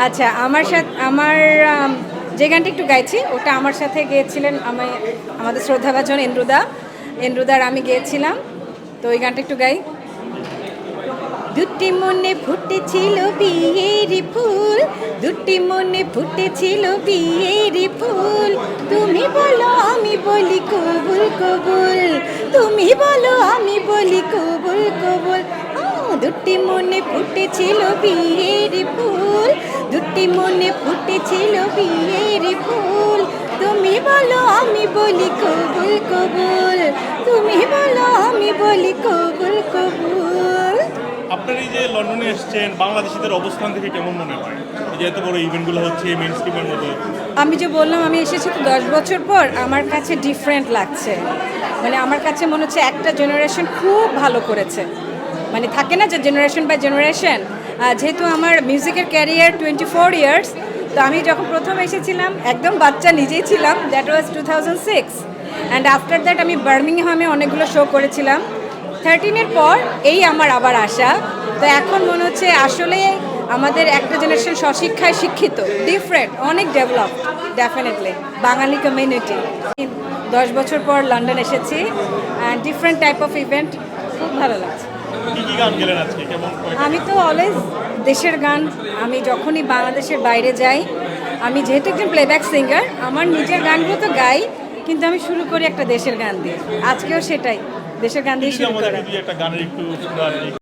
আচ্ছা, আমার সাথে যে গানটা একটু গাইছি ওটা আমার সাথে গেয়েছিলেন আমাদের শ্রদ্ধাভাজন এন্দ্রুদার আমি গেয়েছিলাম। তো ওই গানটা একটু গাই। দুটি মনে ফুটেছিল বিয়ের ফুল, দুটি মনে ফুটেছিল বিয়ের ফুল, তুমি বলো আমি বলি কবুল কবুল, তুমি বলো আমি বলি কবুল কবুল। দুটি মনে ফুটেছিল বিয়ের ফুল, দুটি মনে ফুটেছিল বিয়ের ফুল, তুমি বলো আমি বলি কবুল কবুল, তুমি বলো আমি বলি কবুল কবুল। আপনার এই যে লন্ডনে এসেছেন, বাংলাদেশিদের অবস্থান থেকে কেমন মনে হয়? এই যে এত বড় ইভেন্টগুলো হচ্ছে মেইন স্ট্রিমের মতো। আমি যে বললাম আমি এসেছি তো 10 বছর পর, আমার কাছে ডিফারেন্ট লাগছে। মানে আমার কাছে মনে হচ্ছে একটা জেনারেশন খুব ভালো করেছে। মানে থাকে না যে জেনারেশন বাই জেনারেশন। যেহেতু আমার মিউজিকের ক্যারিয়ার 24 ইয়ার্স, তো আমি যখন প্রথম এসেছিলাম একদম বাচ্চা নিজেই ছিলাম, that was 2006। And after that আমি বার্মিংহামে অনেকগুলো শো করেছিলাম। 13-এর পর এই আমার আবার আসা। তো এখন মনে হচ্ছে আসলে আমাদের একটা জেনারেশন স্বশিক্ষায় শিক্ষিত, ডিফারেন্ট, অনেক ডেভেলপ ডেফিনেটলি বাঙালি কমিউনিটি। 10 বছর পর লন্ডন এসেছি, ডিফারেন্ট টাইপ অফ ইভেন্ট, খুব ভালো লাগছে। কি কি গান গেলেন আজকে, কেমন? আমি তো অলওয়েজ দেশের গান, আমি যখনই বাংলাদেশের বাইরে যাই, আমি যেহেতু একজন প্লেব্যাক সিঙ্গার, আমার নিজের গানগুলো তো গাই, কিন্তু আমি শুরু করি একটা দেশের গান দিয়ে। আজকেও সেটাই, দেশের গান দিয়ে শুরু করা। একটা গানের একটু